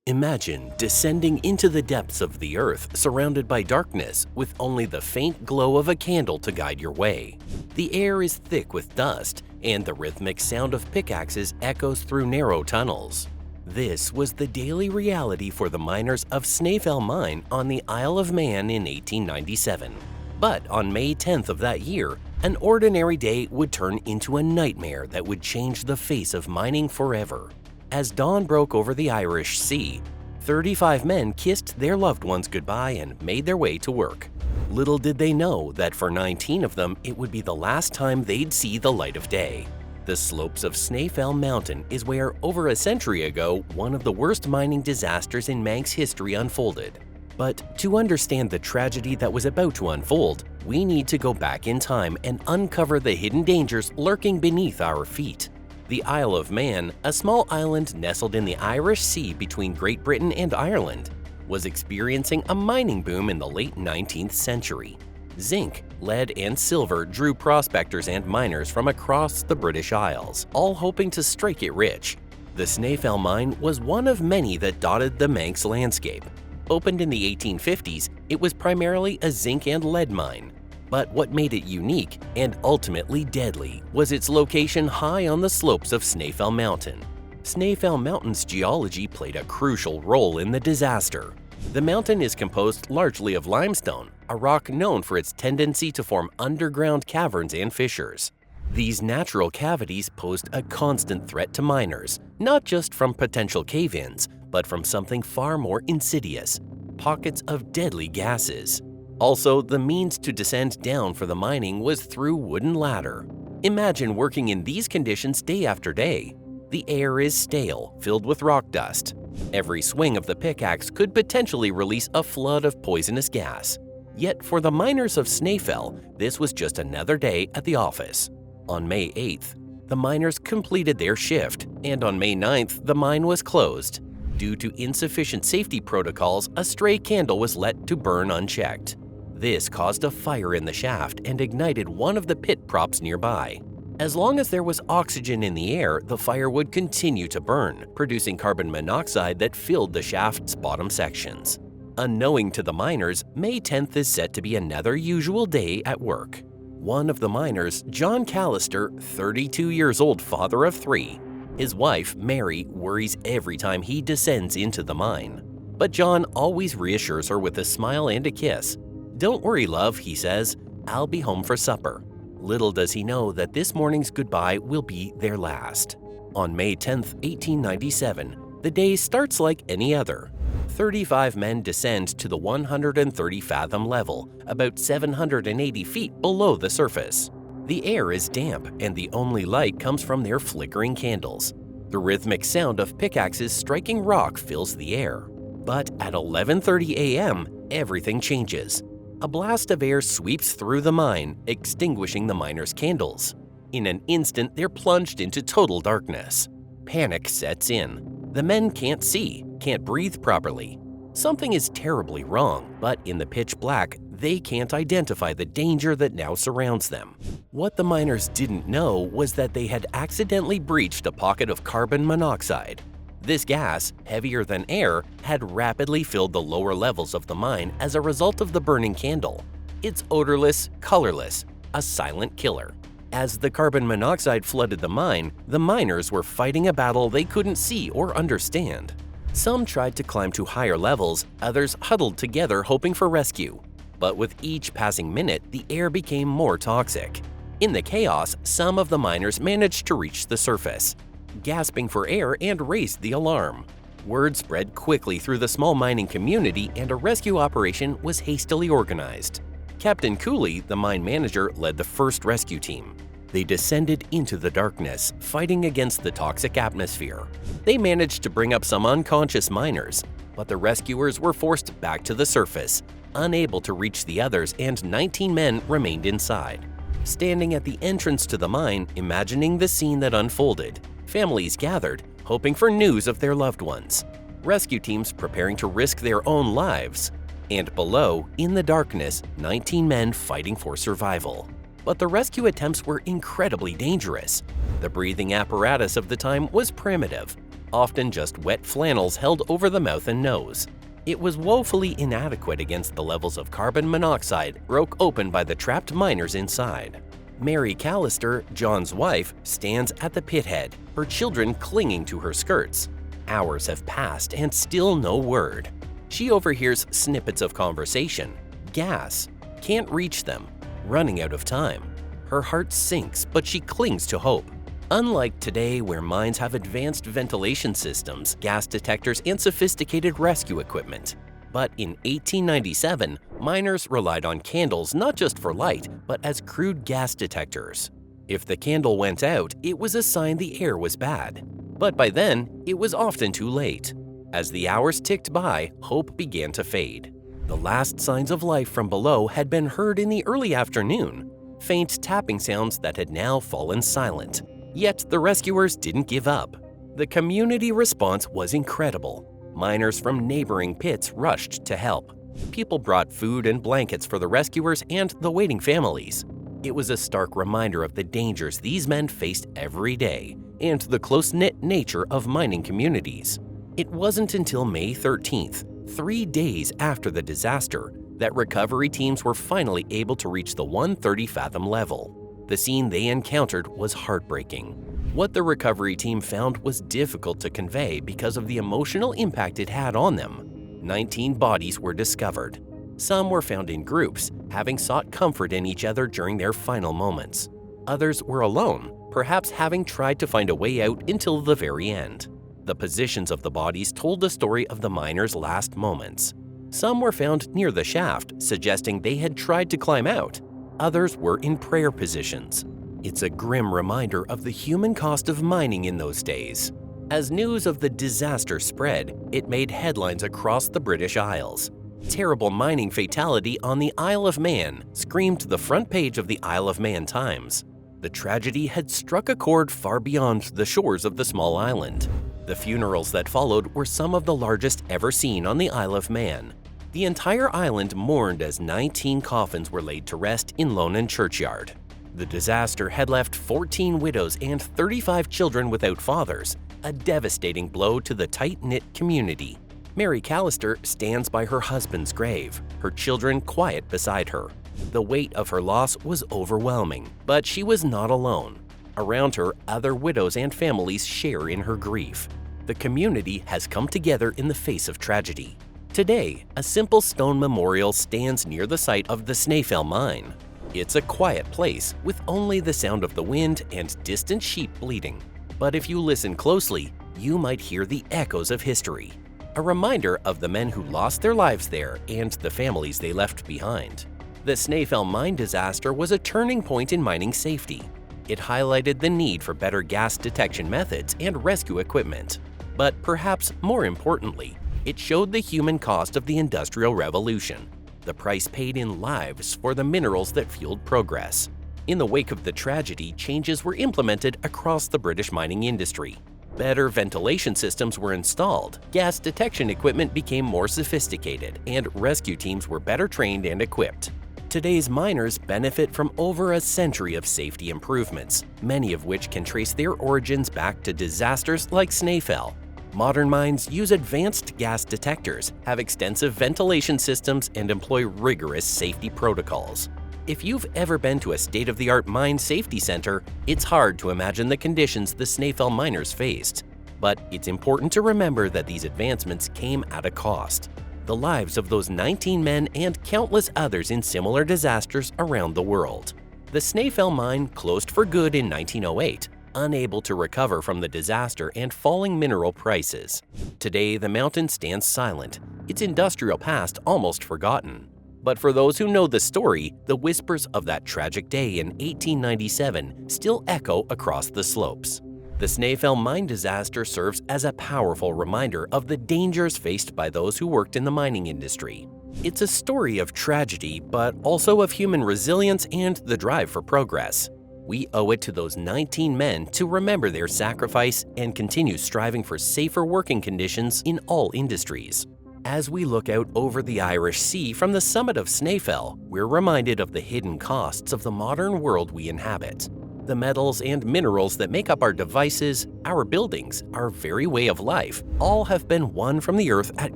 Imagine descending into the depths of the earth surrounded by darkness with only the faint glow of a candle to guide your way. The air is thick with dust, and the rhythmic sound of pickaxes echoes through narrow tunnels. This was the daily reality for the miners of Snaefell Mine on the Isle of Man in 1897. But on May 10th of that year, an ordinary day would turn into a nightmare that would change the face of mining forever. As dawn broke over the Irish Sea, 35 men kissed their loved ones goodbye and made their way to work. Little did they know that for 19 of them, it would be the last time they'd see the light of day. The slopes of Snaefell Mountain is where, over a century ago, one of the worst mining disasters in Manx history unfolded. But to understand the tragedy that was about to unfold, we need to go back in time and uncover the hidden dangers lurking beneath our feet. The Isle of Man, a small island nestled in the Irish Sea between Great Britain and Ireland, was experiencing a mining boom in the late 19th century. Zinc, lead, and silver drew prospectors and miners from across the British Isles, all hoping to strike it rich. The Snaefell mine was one of many that dotted the Manx landscape. Opened in the 1850s, it was primarily a zinc and lead mine. But what made it unique and ultimately deadly was its location high on the slopes of Snaefell Mountain. Snaefell Mountain's geology played a crucial role in the disaster. The mountain is composed largely of limestone, a rock known for its tendency to form underground caverns and fissures. These natural cavities posed a constant threat to miners, not just from potential cave-ins, but from something far more insidious: pockets of deadly gases. Also, the means to descend down for the mining was through wooden ladder. Imagine working in these conditions day after day. The air is stale, filled with rock dust. Every swing of the pickaxe could potentially release a flood of poisonous gas. Yet for the miners of Snaefell, this was just another day at the office. On May 8th, the miners completed their shift, and on May 9th, the mine was closed. Due to insufficient safety protocols, a stray candle was let to burn unchecked. This caused a fire in the shaft and ignited one of the pit props nearby. As long as there was oxygen in the air, the fire would continue to burn, producing carbon monoxide that filled the shaft's bottom sections. Unknowing to the miners, May 10th is set to be another usual day at work. One of the miners, John Callister, 32 years old, father of 3. His wife, Mary, worries every time he descends into the mine. But John always reassures her with a smile and a kiss. "Don't worry, love," he says, "I'll be home for supper." Little does he know that this morning's goodbye will be their last. On May 10th, 1897, the day starts like any other. 35 men descend to the 130-fathom level, about 780 feet below the surface. The air is damp, and the only light comes from their flickering candles. The rhythmic sound of pickaxes striking rock fills the air. But at 11:30 a.m., everything changes. A blast of air sweeps through the mine, extinguishing the miners' candles. In an instant, they're plunged into total darkness. Panic sets in. The men can't see, can't breathe properly. Something is terribly wrong, but in the pitch black, they can't identify the danger that now surrounds them. What the miners didn't know was that they had accidentally breached a pocket of carbon monoxide. This gas, heavier than air, had rapidly filled the lower levels of the mine as a result of the burning candle. It's odorless, colorless, a silent killer. As the carbon monoxide flooded the mine, the miners were fighting a battle they couldn't see or understand. Some tried to climb to higher levels, others huddled together hoping for rescue. But with each passing minute, the air became more toxic. In the chaos, some of the miners managed to reach the surface, gasping for air, and raised the alarm. Word spread quickly through the small mining community, and a rescue operation was hastily organized. Captain Cooley, the mine manager, led the first rescue team. They descended into the darkness, fighting against the toxic atmosphere. They managed to bring up some unconscious miners, but the rescuers were forced back to the surface, unable to reach the others, and 19 men remained inside. Standing at the entrance to the mine, imagining the scene that unfolded, families gathered, hoping for news of their loved ones. Rescue teams preparing to risk their own lives. And below, in the darkness, 19 men fighting for survival. But the rescue attempts were incredibly dangerous. The breathing apparatus of the time was primitive. often just wet flannels held over the mouth and nose. It was woefully inadequate against the levels of carbon monoxide broke open by the trapped miners inside. Mary Callister, John's wife, stands at the pit head, her children clinging to her skirts. Hours have passed and still no word. She overhears snippets of conversation. Gas. Can't reach them. Running out of time. Her heart sinks, but she clings to hope. Unlike today, where mines have advanced ventilation systems, gas detectors, and sophisticated rescue equipment. But in 1897, miners relied on candles not just for light, but as crude gas detectors. If the candle went out, it was a sign the air was bad. But by then, it was often too late. As the hours ticked by, hope began to fade. The last signs of life from below had been heard in the early afternoon, faint tapping sounds that had now fallen silent. Yet the rescuers didn't give up. The community response was incredible. Miners from neighboring pits rushed to help. People brought food and blankets for the rescuers and the waiting families. It was a stark reminder of the dangers these men faced every day and the close-knit nature of mining communities. It wasn't until May 13th, 3 days after the disaster, that recovery teams were finally able to reach the 130-fathom level. The scene they encountered was heartbreaking. What the recovery team found was difficult to convey because of the emotional impact it had on them. 19 bodies were discovered. Some were found in groups, having sought comfort in each other during their final moments. Others were alone, perhaps having tried to find a way out until the very end. The positions of the bodies told the story of the miners' last moments. Some were found near the shaft, suggesting they had tried to climb out. Others were in prayer positions. It's a grim reminder of the human cost of mining in those days. As news of the disaster spread, it made headlines across the British Isles. Terrible mining fatality on the Isle of Man screamed the front page of the Isle of Man Times. The tragedy had struck a chord far beyond the shores of the small island. The funerals that followed were some of the largest ever seen on the Isle of Man. The entire island mourned as 19 coffins were laid to rest in Lonan Churchyard. The disaster had left 14 widows and 35 children without fathers, a devastating blow to the tight-knit community. Mary Callister stands by her husband's grave, her children quiet beside her. The weight of her loss was overwhelming, but she was not alone. Around her, other widows and families share in her grief. The community has come together in the face of tragedy. Today, a simple stone memorial stands near the site of the Snaefell mine. It's a quiet place with only the sound of the wind and distant sheep bleating. But if you listen closely, you might hear the echoes of history, a reminder of the men who lost their lives there and the families they left behind. The Snaefell Mine Disaster was a turning point in mining safety. It highlighted the need for better gas detection methods and rescue equipment. But perhaps more importantly, it showed the human cost of the Industrial Revolution, the price paid in lives for the minerals that fueled progress. In the wake of the tragedy, changes were implemented across the British mining industry. Better ventilation systems were installed, gas detection equipment became more sophisticated, and rescue teams were better trained and equipped. Today's miners benefit from over a century of safety improvements, many of which can trace their origins back to disasters like Snaefell. Modern mines use advanced gas detectors, have extensive ventilation systems, and employ rigorous safety protocols. If you've ever been to a state-of-the-art mine safety center, it's hard to imagine the conditions the Snaefell miners faced. But it's important to remember that these advancements came at a cost: the lives of those 19 men and countless others in similar disasters around the world. The Snaefell mine closed for good in 1908, unable to recover from the disaster and falling mineral prices. Today, the mountain stands silent, its industrial past almost forgotten. But for those who know the story, the whispers of that tragic day in 1897 still echo across the slopes. The Snaefell Mine Disaster serves as a powerful reminder of the dangers faced by those who worked in the mining industry. It's a story of tragedy, but also of human resilience and the drive for progress. We owe it to those 19 men to remember their sacrifice and continue striving for safer working conditions in all industries. As we look out over the Irish Sea from the summit of Snaefell, we're reminded of the hidden costs of the modern world we inhabit. The metals and minerals that make up our devices, our buildings, our very way of life, all have been won from the Earth at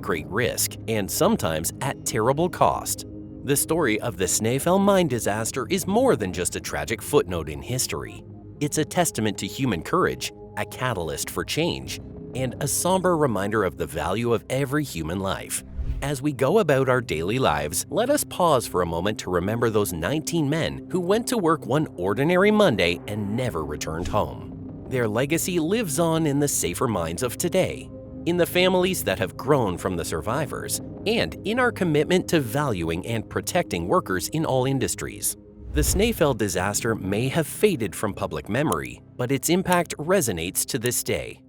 great risk, and sometimes at terrible cost. The story of the Snaefell Mine Disaster is more than just a tragic footnote in history. It's a testament to human courage, a catalyst for change, and a somber reminder of the value of every human life. As we go about our daily lives, let us pause for a moment to remember those 19 men who went to work one ordinary Monday and never returned home. Their legacy lives on in the safer minds of today, in the families that have grown from the survivors, and in our commitment to valuing and protecting workers in all industries. The Snaefell disaster may have faded from public memory, but its impact resonates to this day.